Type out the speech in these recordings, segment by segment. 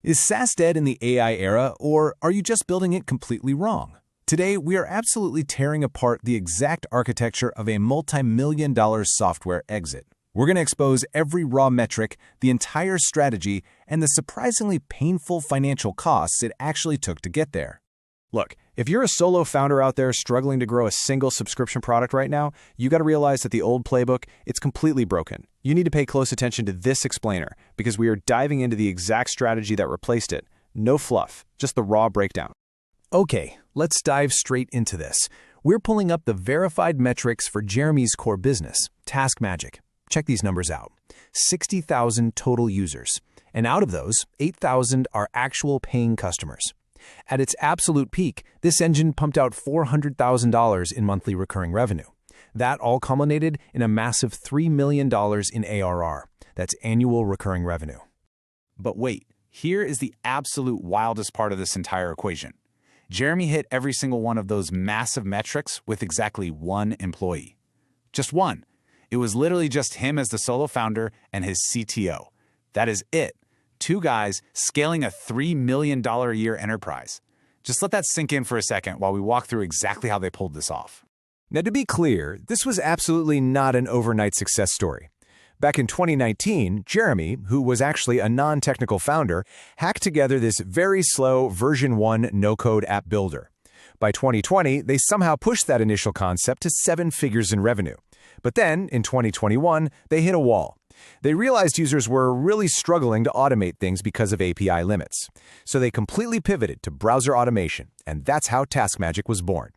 Is SaaS dead in the AI era, or are you just building it completely wrong? Today, we are absolutely tearing apart the exact architecture of a multi-million-dollar software exit. We're going to expose every raw metric, the entire strategy, and the surprisingly painful financial costs it actually took to get there. Look, if you're a solo founder out there struggling to grow a single subscription product right now, you got to realize that the old playbook, it's completely broken. You need to pay close attention to this explainer because we are diving into the exact strategy that replaced it. No fluff, just the raw breakdown. Okay, let's dive straight into this. We're pulling up the verified metrics for Jeremy's core business, Taskmagic. Check these numbers out. 60,000 total users. And out of those, 8,000 are actual paying customers. At its absolute peak, this engine pumped out $400,000 in monthly recurring revenue. That all culminated in a massive $3 million in ARR. That's annual recurring revenue. But wait, here is the absolute wildest part of this entire equation. Jeremy hit every single one of those massive metrics with exactly one employee. Just one. It was literally just him as the solo founder and his CTO. That is it. Two guys scaling a $3 million a year enterprise. Just let that sink in for a second while we walk through exactly how they pulled this off. Now, to be clear, this was absolutely not an overnight success story. Back in 2019, Jeremy, who was actually a non-technical founder, hacked together this very slow version 1 no-code app builder. By 2020, they somehow pushed that initial concept to 7 figures in revenue. But then, in 2021, they hit a wall. They realized users were really struggling to automate things because of API limits. So they completely pivoted to browser automation, and that's how Taskmagic was born.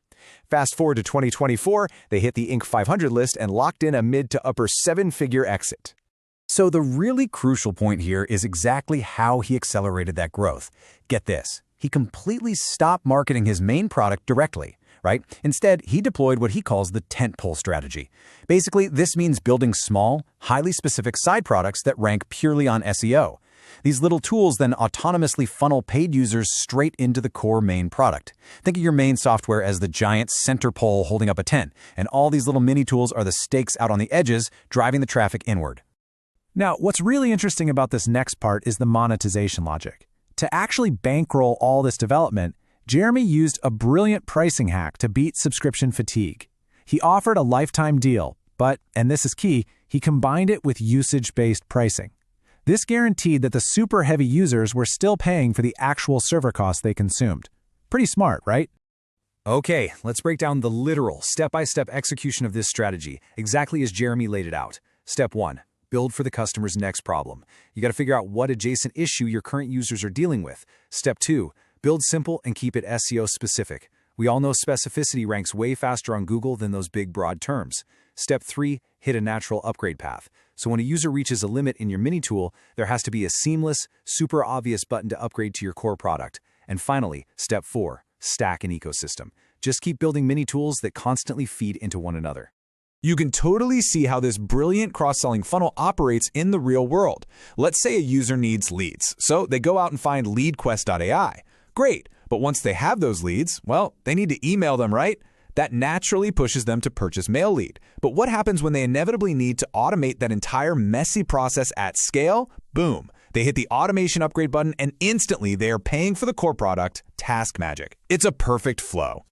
Fast forward to 2024, they hit the Inc. 500 list and locked in a mid to upper 7-figure exit. So the really crucial point here is exactly how he accelerated that growth. Get this, he completely stopped marketing his main product directly. Right? Instead, he deployed what he calls the Tentpole Strategy. Basically, this means building small, highly specific side products that rank purely on SEO. These little tools then autonomously funnel paid users straight into the core main product. Think of your main software as the giant center pole holding up a tent, and all these little mini tools are the stakes out on the edges, driving the traffic inward. Now, what's really interesting about this next part is the monetization logic. To actually bankroll all this development, Jeremy used a brilliant pricing hack to beat subscription fatigue. He offered a lifetime deal, but, and this is key, he combined it with usage-based pricing. This guaranteed that the super heavy users were still paying for the actual server costs they consumed. Pretty smart, right? Okay, let's break down the literal, step-by-step execution of this strategy, exactly as Jeremy laid it out. Step 1. Build for the customer's next problem. You got to figure out what adjacent issue your current users are dealing with. Step 2. Build simple and keep it SEO specific. We all know specificity ranks way faster on Google than those big broad terms. Step 3, hit a natural upgrade path. So when a user reaches a limit in your mini tool, there has to be a seamless, super obvious button to upgrade to your core product. And finally, step 4, stack an ecosystem. Just keep building mini tools that constantly feed into one another. You can totally see how this brilliant cross-selling funnel operates in the real world. Let's say a user needs leads, so they go out and find leadquest.ai. Great, but once they have those leads, well, they need to email them, right? That naturally pushes them to purchase Mail Lead. But what happens when they inevitably need to automate that entire messy process at scale? Boom. They hit the automation upgrade button and instantly they are paying for the core product, Taskmagic. It's a perfect flow.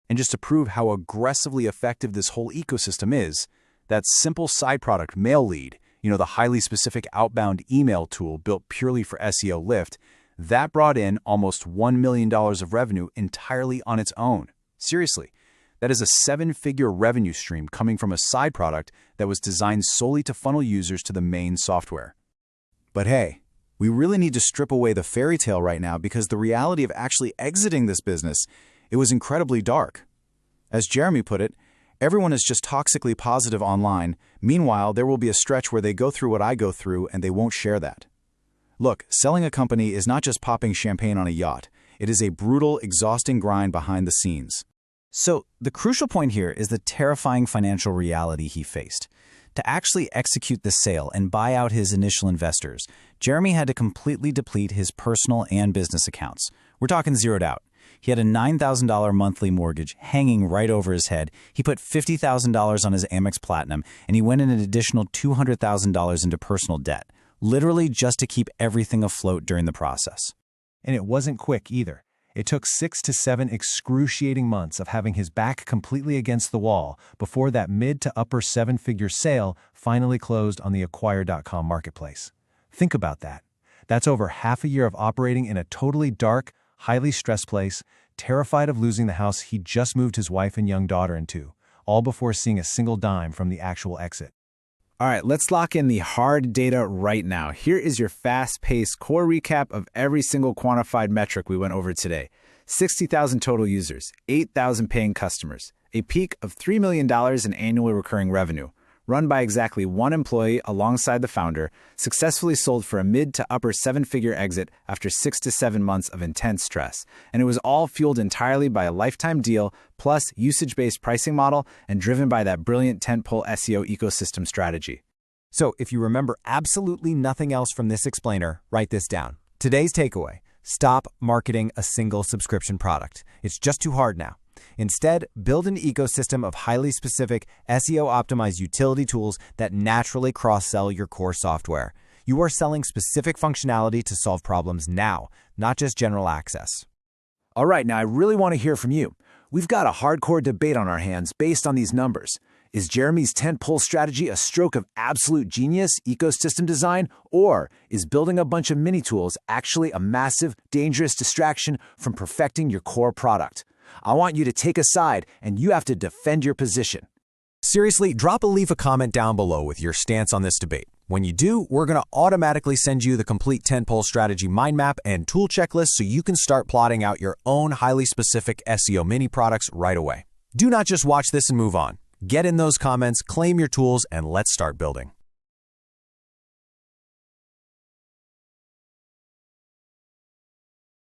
And just to prove how aggressively effective this whole ecosystem is, that simple side product, Mail Lead, the highly specific outbound email tool built purely for SEO lift, that brought in almost $1 million of revenue entirely on its own. Seriously, that is a 7-figure revenue stream coming from a side product that was designed solely to funnel users to the main software. But hey, we really need to strip away the fairy tale right now because the reality of actually exiting this business, it was incredibly dark. As Jeremy put it, everyone is just toxically positive online. Meanwhile, there will be a stretch where they go through what I go through and they won't share that. Look, selling a company is not just popping champagne on a yacht. It is a brutal, exhausting grind behind the scenes. So, the crucial point here is the terrifying financial reality he faced. To actually execute the sale and buy out his initial investors, Jeremy had to completely deplete his personal and business accounts. We're talking zeroed out. He had a $9,000 monthly mortgage hanging right over his head. He put $50,000 on his Amex Platinum, and he went in an additional $200,000 into personal debt, literally just to keep everything afloat during the process. And it wasn't quick either. It took 6 to 7 excruciating months of having his back completely against the wall before that mid to upper seven-figure sale finally closed on the Acquire.com marketplace. Think about that. That's over half a year of operating in a totally dark, highly stressed place, terrified of losing the house he just moved his wife and young daughter into, all before seeing a single dime from the actual exit. All right, let's lock in the hard data right now. Here is your fast-paced core recap of every single quantified metric we went over today. 60,000 total users, 8,000 paying customers, a peak of $3 million in annual recurring revenue, run by exactly one employee alongside the founder, successfully sold for a mid to upper seven-figure exit after 6 to 7 months of intense stress. And it was all fueled entirely by a lifetime deal plus usage-based pricing model and driven by that brilliant Tentpole SEO ecosystem strategy. So if you remember absolutely nothing else from this explainer, write this down. Today's takeaway: stop marketing a single subscription product. It's just too hard now. Instead, build an ecosystem of highly specific SEO-optimized utility tools that naturally cross-sell your core software. You are selling specific functionality to solve problems now, not just general access. All right, now I really want to hear from you. We've got a hardcore debate on our hands based on these numbers. Is Jeremy's Tentpole strategy a stroke of absolute genius ecosystem design, or is building a bunch of mini tools actually a massive, dangerous distraction from perfecting your core product? I want you to take a side, and you have to defend your position. Seriously, leave a comment down below with your stance on this debate. When you do, we're going to automatically send you the complete Tentpole strategy mind map and tool checklist so you can start plotting out your own highly specific SEO mini products right away. Do not just watch this and move on. Get in those comments, claim your tools, and let's start building.